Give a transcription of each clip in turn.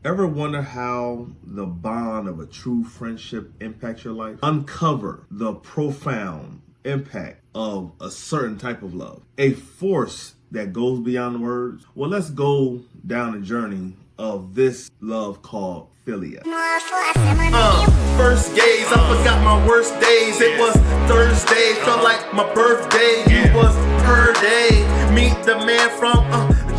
Ever wonder how the bond of a true friendship impacts your life? Uncover the profound impact of a certain type of love, a force that goes beyond words. Well, let's go down the journey of this love called Philia. First gaze, I forgot my worst days. It was Thursday, felt like my birthday. It was her day. Meet the man from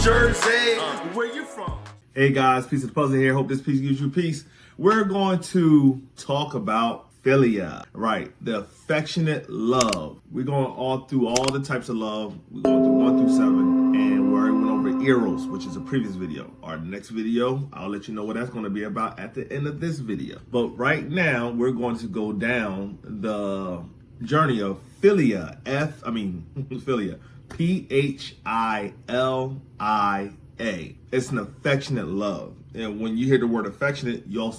Jersey. Where you from? Hey guys, Piece of the Puzzle here. Hope this piece gives you peace. We're going to talk about Philia, right? The affectionate love. We're going all through all the types of love. We're going through 1 through 7, and we already went over eros, which is a previous video. Our next video, I'll let you know what that's going to be about at the end of this video. But right now, we're going to go down the journey of Philia. Philia. Philia. It's an affectionate love. And when you hear the word affectionate, you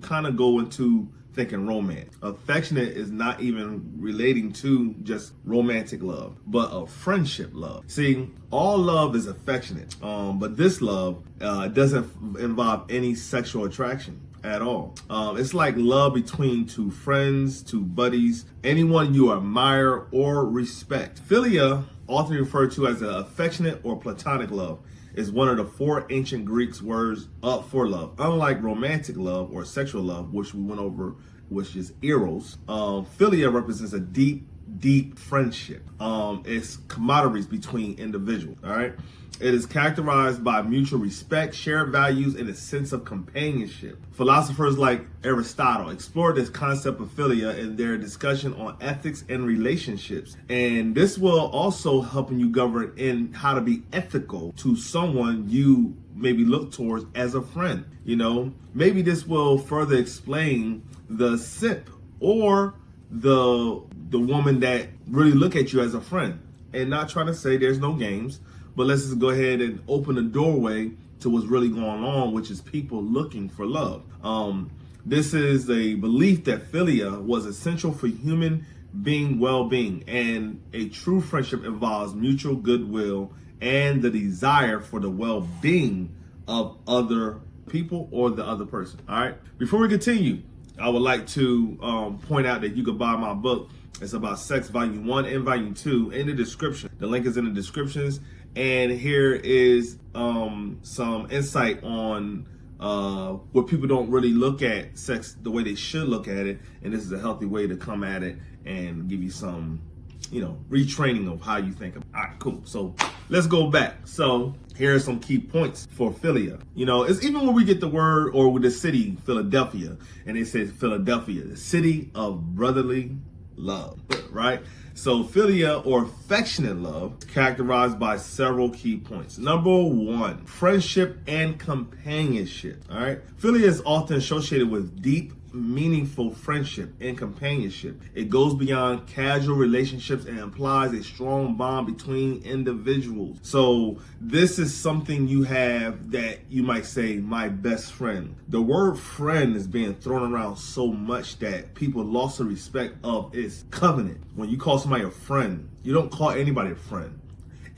kind of go into thinking romance. Affectionate is not even relating to just romantic love, but a friendship love. See, all love is affectionate, but this love doesn't involve any sexual attraction at all. It's like love between two friends, two buddies, anyone you admire or respect. Philia, often referred to as an affectionate or platonic love, is one of the 4 ancient Greek words for love. Unlike romantic love or sexual love, which we went over, which is eros, Philia represents a deep friendship. It's camaraderie between individuals, all right? It is characterized by mutual respect, shared values, and a sense of companionship. Philosophers like Aristotle explored this concept of philia in their discussion on ethics and relationships. And this will also help you govern in how to be ethical to someone you maybe look towards as a friend. You know, maybe this will further explain the simp or the woman that really look at you as a friend. And not trying to say there's no games, but let's just go ahead and open the doorway to what's really going on, which is people looking for love. This is a belief that philia was essential for human being well-being, and a true friendship involves mutual goodwill and the desire for the well-being of other people or the other person. All right. Before we continue, I would like to point out that you can buy my book. It's about sex, volume 1 and volume 2 in the description. The link is in the descriptions. And here is some insight on where people don't really look at sex the way they should look at it. And this is a healthy way to come at it and give you some, retraining of how you think of it. All right, cool. So let's go back. So here are some key points for Philia. It's even when we get the word or with the city, Philadelphia, and it says Philadelphia, the city of brotherly love, right? So philia or affectionate love is characterized by several key points. Number 1, friendship and companionship. All right. Philia is often associated with deep, meaningful friendship and companionship. It goes beyond casual relationships and implies a strong bond between individuals. So this is something you have that you might say, my best friend. The word friend is being thrown around so much that people lost the respect of its covenant. When you call somebody a friend, you don't call anybody a friend.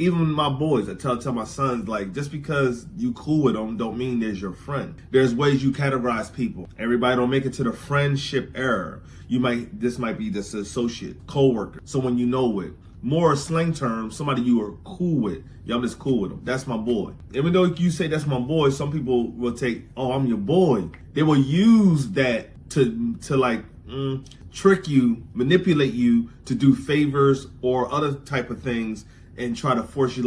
Even my boys, I tell my sons, like, just because you cool with them don't mean there's your friend. There's ways you categorize people. Everybody don't make it to the friendship era. This might be this associate, co-worker, someone you know with. More slang terms, somebody you are cool with. Yeah, I'm just cool with them. That's my boy. Even though you say that's my boy, some people will take, oh, I'm your boy. They will use that to trick you, manipulate you to do favors or other type of things and try to force you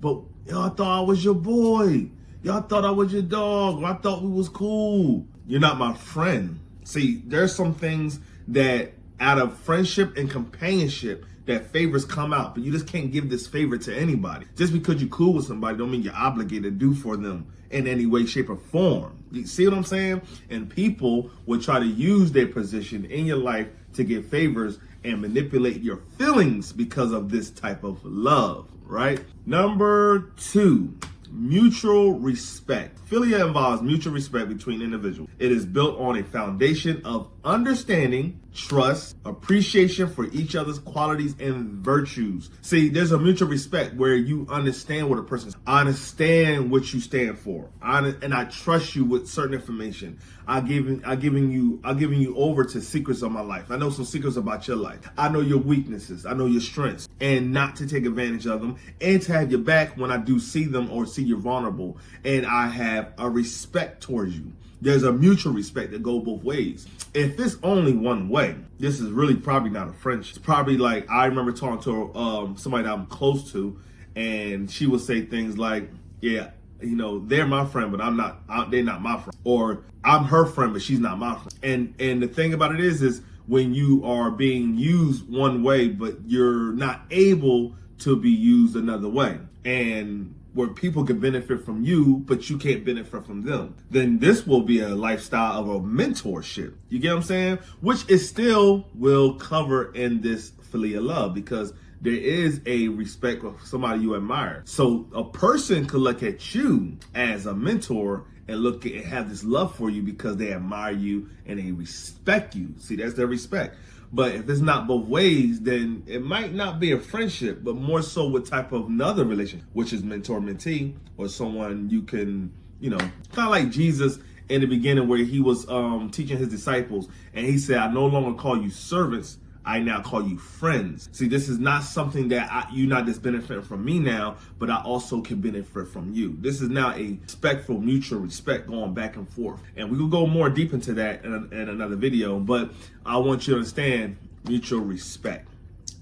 but y'all thought I was your boy. Y'all thought I was your dog. I thought we was cool. You're not my friend. See, there's some things that out of friendship and companionship that favors come out, but you just can't give this favor to anybody. Just because you're cool with somebody don't mean you're obligated to do for them in any way, shape, or form. You see what I'm saying? And people will try to use their position in your life to get favors and manipulate your feelings because of this type of love, right? Number 2, mutual respect. Philia involves mutual respect between individuals. It is built on a foundation of understanding, trust, appreciation for each other's qualities and virtues. See, there's a mutual respect where you understand what a person is. I understand what you stand for. And I trust you with certain information. I'm giving you over to secrets of my life. I know some secrets about your life. I know your weaknesses. I know your strengths, and not to take advantage of them, and to have your back when I do see them or see you're vulnerable. And I have a respect towards you. There's a mutual respect that go both ways. If it's only one way, this is really probably not a friendship. It's probably like, I remember talking to somebody that I'm close to, and she would say things like, yeah, you know, they're my friend, but they're not my friend. Or I'm her friend, but she's not my friend. And the thing about it is when you are being used one way, but you're not able to be used another way, and where people can benefit from you, but you can't benefit from them, then this will be a lifestyle of a mentorship. You get what I'm saying? Which is still will cover in this Philia love, because there is a respect for somebody you admire. So a person could look at you as a mentor and look at and have this love for you because they admire you and they respect you. See, that's their respect. But if it's not both ways, then it might not be a friendship, but more so what type of another relationship, which is mentor-mentee, or someone you can, you know, kind of like Jesus in the beginning where he was teaching his disciples, and he said, I no longer call you servants, I now call you friends. See, this is not something that you're not just benefiting from me now, but I also can benefit from you. This is now a respectful, mutual respect going back and forth. And we will go more deep into that in another video, but I want you to understand mutual respect,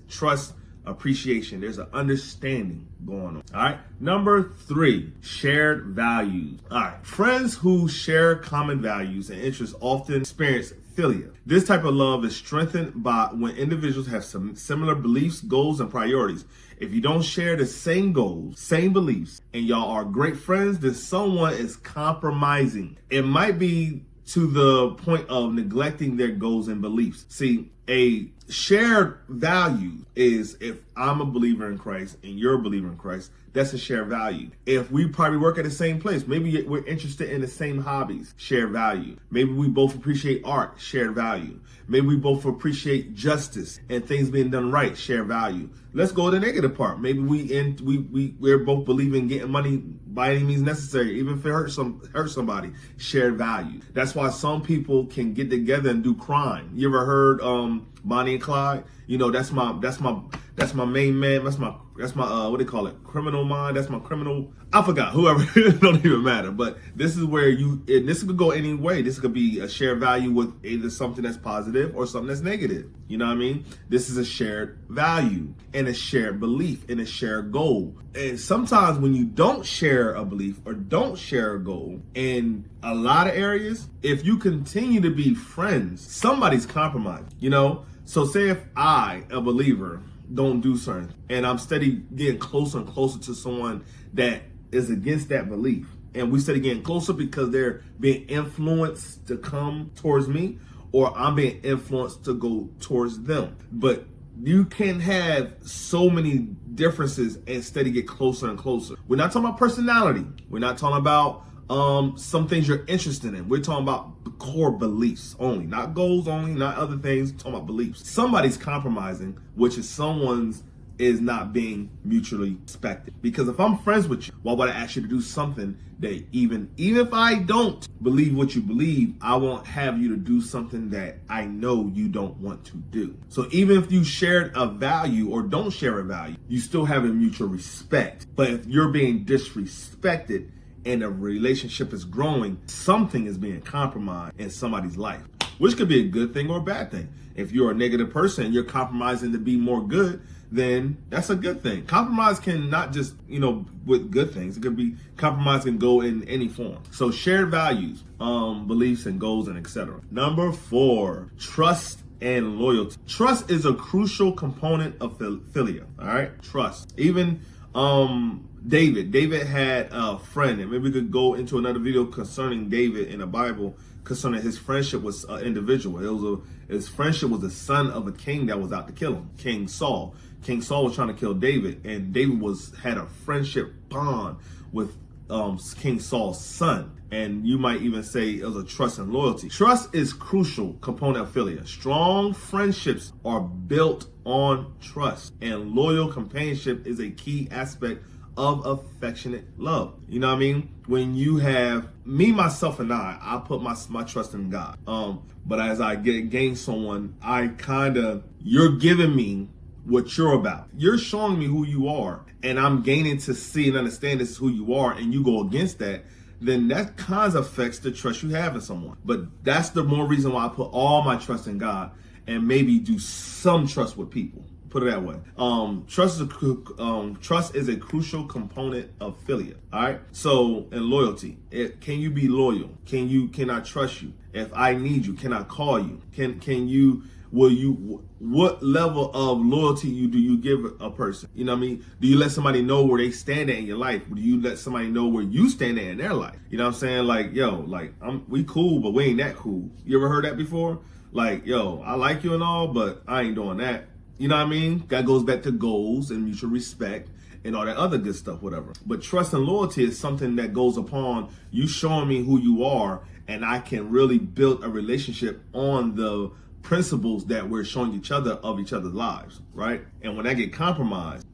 trust, appreciation. There's an understanding going on. All right. Number 3, shared values. All right. Friends who share common values and interests often experience Philia. This type of love is strengthened by when individuals have some similar beliefs, goals, and priorities. If you don't share the same goals, same beliefs, and y'all are great friends, then someone is compromising. It might be to the point of neglecting their goals and beliefs. See, a shared value is if I'm a believer in Christ and you're a believer in Christ, that's a shared value. If we probably work at the same place, maybe we're interested in the same hobbies, shared value. Maybe we both appreciate art, shared value. Maybe we both appreciate justice and things being done right, shared value. Let's go to the negative part. Maybe we're both believing getting money by any means necessary, even if it hurts somebody, shared value. That's why some people can get together and do crime. You ever heard Bonnie and Clyde? You know, that's my main man. That's my what do they call it? Criminal mind. That's my criminal. I forgot. Whoever, it don't even matter. But this is where this could go any way. This could be a shared value with either something that's positive or something that's negative. You know what I mean? This is a shared value and a shared belief and a shared goal. And sometimes when you don't share a belief or don't share a goal in a lot of areas, if you continue to be friends, somebody's compromised, you know? So say if I, a believer, don't do certain, and I'm steady getting closer and closer to someone that is against that belief, and we steady getting closer because they're being influenced to come towards me, or I'm being influenced to go towards them. But you can have so many differences and steady get closer and closer. We're not talking about personality. We're not talking about some things you're interested in. We're talking about the core beliefs only, not goals only, not other things. We're talking about beliefs. Somebody's compromising, which is someone's is not being mutually respected. Because if I'm friends with you, why would I ask you to do something that even if I don't believe what you believe, I won't have you to do something that I know you don't want to do. So even if you shared a value or don't share a value, you still have a mutual respect. But if you're being disrespected and a relationship is growing, something is being compromised in somebody's life, which could be a good thing or a bad thing. If you're a negative person and you're compromising to be more good, then that's a good thing. Compromise can not just, with good things. It could be, compromise can go in any form. So shared values, beliefs and goals and etc. Number 4, trust and loyalty. Trust is a crucial component of Philia. All right, trust. Even David had a friend, and maybe we could go into another video concerning David in the Bible, concerning his friendship with an individual. His friendship was the son of a king that was out to kill him, King Saul. King Saul was trying to kill David, and David had a friendship bond with King Saul's son. And you might even say it was a trust and loyalty. Trust is crucial component of philia. Strong friendships are built on trust, and loyal companionship is a key aspect of affectionate love. You know what I mean? When you have me, myself, and I put my trust in God. But as I gain someone, you're giving me what you're about. You're showing me who you are, and I'm gaining to see and understand this is who you are, and you go against that, then that kind of affects the trust you have in someone. But that's the more reason why I put all my trust in God and maybe do some trust with people. Put it that way. Trust is a crucial component of philia. All right. So, and loyalty. Can you be loyal? Can I trust you? If I need you, can I call you? What level of loyalty do you give a person? You know what I mean? Do you let somebody know where they stand at in your life? Do you let somebody know where you stand at in their life? You know what I'm saying? Like, yo, like we cool, but we ain't that cool. You ever heard that before? Like, yo, I like you and all, but I ain't doing that. You know what I mean? That goes back to goals and mutual respect and all that other good stuff, whatever. But trust and loyalty is something that goes upon you showing me who you are, and I can really build a relationship on the principles that we're showing each other of each other's lives, right? And when that get compromised,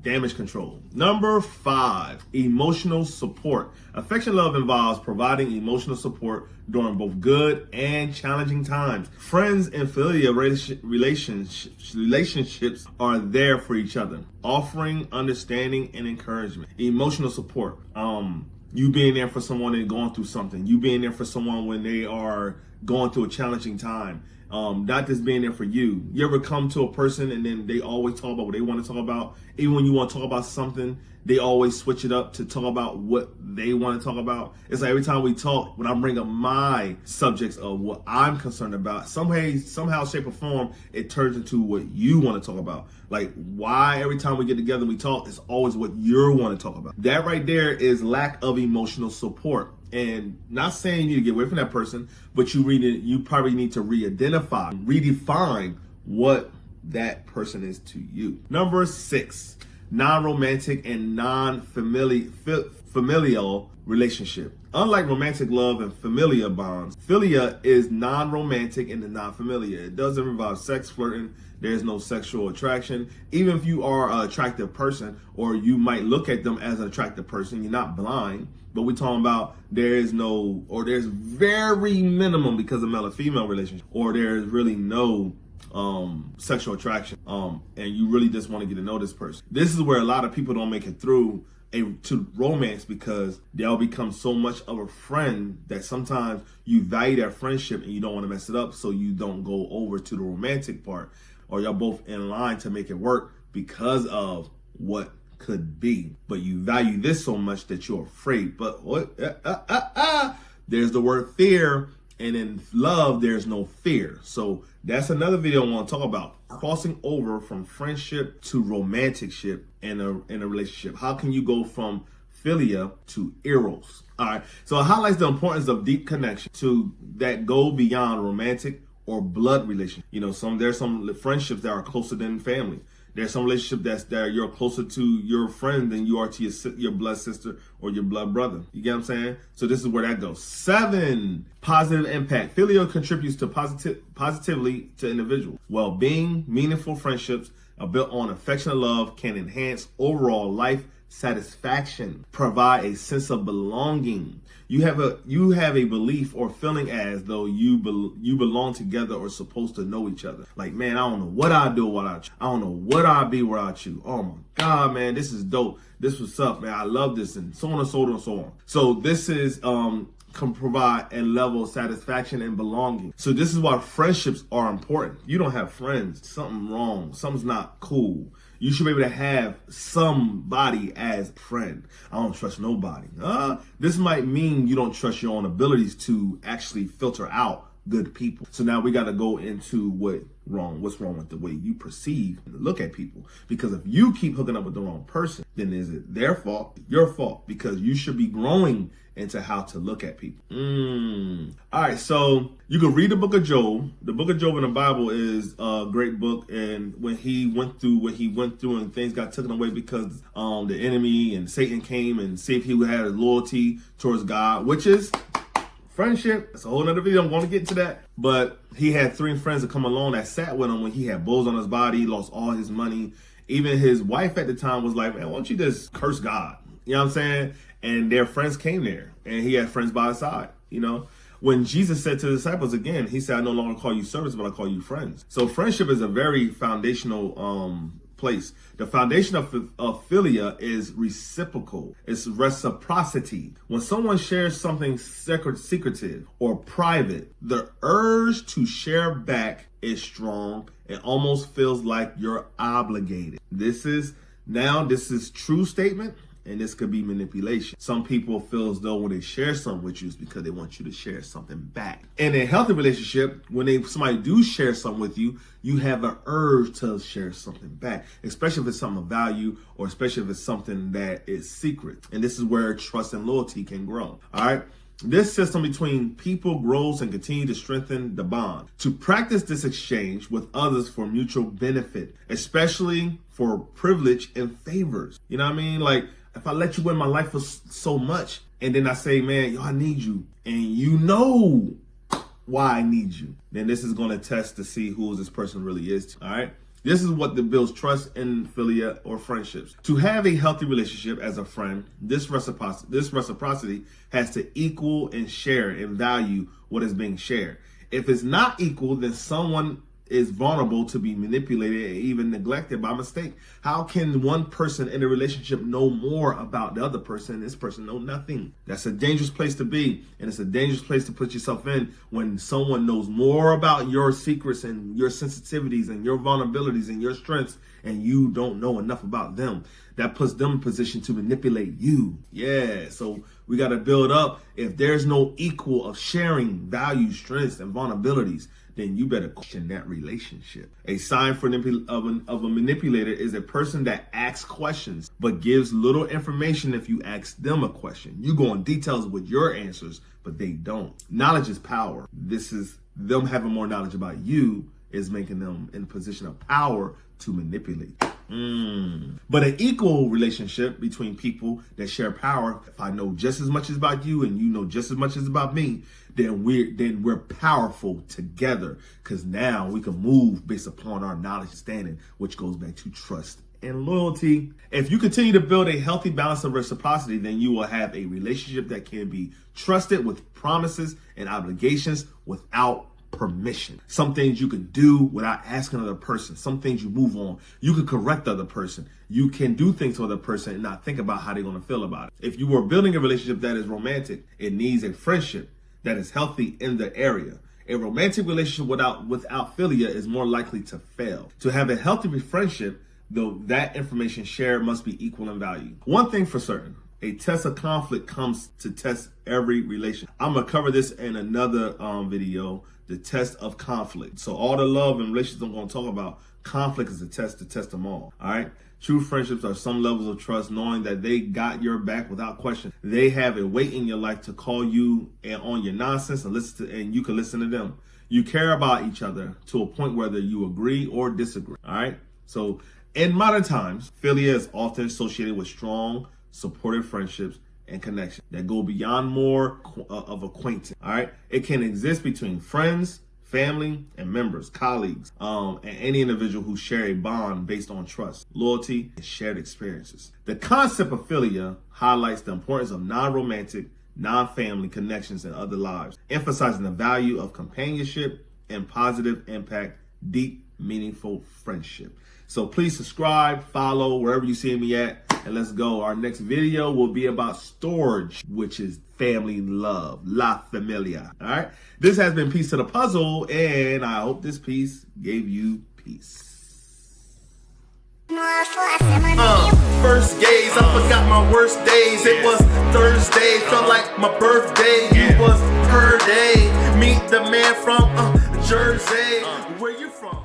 damage control. Number 5, emotional support. Affection love involves providing emotional support during both good and challenging times. Friends and philia relationships are there for each other, offering understanding and encouragement. Emotional support. You being there for someone and going through something. You being there for someone when they are going through a challenging time. Not just being there for you. You ever come to a person and then they always talk about what they want to talk about? Even when you want to talk about something, they always switch it up to talk about what they want to talk about. It's like every time we talk, when I bring up my subjects of what I'm concerned about, somehow, shape, or form, it turns into what you want to talk about. Like, why every time we get together and we talk, it's always what you want to talk about. That right there is lack of emotional support. And not saying you need to get away from that person, but you probably need to redefine what that person is to you. Number 6, non-romantic and non-familial relationship. Unlike romantic love and familial bonds, philia is non-romantic and non-familiar. It doesn't involve sex, flirting. There's no sexual attraction. Even if you are an attractive person, or you might look at them as an attractive person, you're not blind. But we're talking about there's very minimum because of male and female relationship, or there's really no sexual attraction, and you really just want to get to know this person. This is where a lot of people don't make it through to romance, because they'll become so much of a friend that sometimes you value that friendship and you don't want to mess it up, so you don't go over to the romantic part, or y'all both in line to make it work because of what could be. But you value this so much that you're afraid. But what? There's the word fear. And in love, there's no fear. So that's another video I want to talk about. Crossing over from friendship to romanticship in a relationship. How can you go from philia to eros? All right. So it highlights the importance of deep connection that go beyond romantic or blood relationship. You know, there's some friendships that are closer than family. There's some relationship that you're closer to your friend than you are to your blood sister or your blood brother. You get what I'm saying? So this is where that goes. 7, positive impact. Philia contributes to positively to individual well-being. Meaningful friendships are built on affectionate love can enhance overall life satisfaction, provide a sense of belonging. You have a belief or feeling as though you belong together or supposed to know each other. Like, man, I don't know what I'd do without you. I don't know what I'd be without you. Oh my God, man, this is dope. This was up, man. I love this, and so on and so on and so on. So this is can provide a level of satisfaction and belonging. So this is why friendships are important. You don't have friends, something wrong, something's not cool. You should be able to have somebody as a friend. I don't trust nobody. This might mean you don't trust your own abilities to actually filter out good people. So now we got to go into what wrong? What's wrong with the way you perceive and look at people? Because if you keep hooking up with the wrong person, then is it their fault? Your fault, because you should be growing into how to look at people. All right, so you can read the book of Job. The book of Job in the Bible is a great book, and when he went through what he went through and things got taken away because the enemy and Satan came and see if he had loyalty towards God, which is friendship. It's a whole nother video. I'm going to get into that. But he had 3 friends that come along that sat with him when he had bulls on his body, he lost all his money. Even his wife at the time was like, man, why don't you just curse God? You know what I'm saying? And their friends came there, and he had friends by his side, you know? When Jesus said to the disciples again, he said, I no longer call you servants, but I call you friends. So friendship is a very foundational place. The foundation of Philia is reciprocal. It's reciprocity. When someone shares something secretive or private, the urge to share back is strong. It almost feels like you're obligated. This is true statement. And this could be manipulation. Some people feel as though when they share something with you, it's because they want you to share something back. In a healthy relationship, when somebody do share something with you, you have an urge to share something back, especially if it's something of value, or especially if it's something that is secret. And this is where trust and loyalty can grow. All right. This system between people grows and continues to strengthen the bond. To practice this exchange with others for mutual benefit, especially for privilege and favors. You know what I mean? Like, if I let you in my life for so much, and then I say, man, yo, I need you, and you know why I need you, then this is going to test to see who this person really is. All right. This is what builds trust in philia or friendships. To have a healthy relationship as a friend, this reciprocity has to equal and share and value what is being shared. If it's not equal, then someone is vulnerable to be manipulated and even neglected by mistake. How can one person in a relationship know more about the other person and this person know nothing? That's a dangerous place to be, and it's a dangerous place to put yourself in when someone knows more about your secrets and your sensitivities and your vulnerabilities and your strengths, and you don't know enough about them. That puts them in position to manipulate you. Yeah, so we got to build up. If there's no equal of sharing values, strengths, and vulnerabilities, then you better question that relationship. A sign of a manipulator is a person that asks questions but gives little information if you ask them a question. You go in details with your answers, but they don't. Knowledge is power. This is them having more knowledge about you is making them in a position of power to manipulate. But an equal relationship between people that share power, if I know just as much about you and you know just as much as about me, then we're powerful together, because now we can move based upon our knowledge and standing, which goes back to trust and loyalty. If you continue to build a healthy balance of reciprocity, then you will have a relationship that can be trusted with promises and obligations without permission. Some things you can do without asking another person. Some things you move on. You can correct the other person. You can do things to the other person and not think about how they're going to feel about it. If you were building a relationship that is romantic, it needs a friendship that is healthy in the area. A romantic relationship without philia is more likely to fail. To have a healthy friendship, though, that information shared must be equal in value. One thing for certain, a test of conflict comes to test every relation. I'm going to cover this in another video, the test of conflict. So all the love and relationships I'm going to talk about, conflict is a test to test them all. All right. True friendships are some levels of trust, knowing that they got your back without question. They have a weight in your life to call you and on your nonsense and you can listen to them. You care about each other to a point whether you agree or disagree. All right. So in modern times, philia is often associated with strong, supportive friendships and connection that go beyond more of acquaintance. All right. It can exist between friends, family, and members, colleagues, and any individual who share a bond based on trust, loyalty, and shared experiences. The concept of philia highlights the importance of non-romantic, non-family connections in other lives, emphasizing the value of companionship and positive impact, deep, meaningful friendship. So please subscribe, follow wherever you see me at, and let's go. Our next video will be about storage, which is family love, La Familia. All right. This has been Piece to the Puzzle, and I hope this piece gave you peace. First gaze, I forgot my worst days. It was Thursday, felt like my birthday. It was her day. Meet the man from Jersey. Where you from?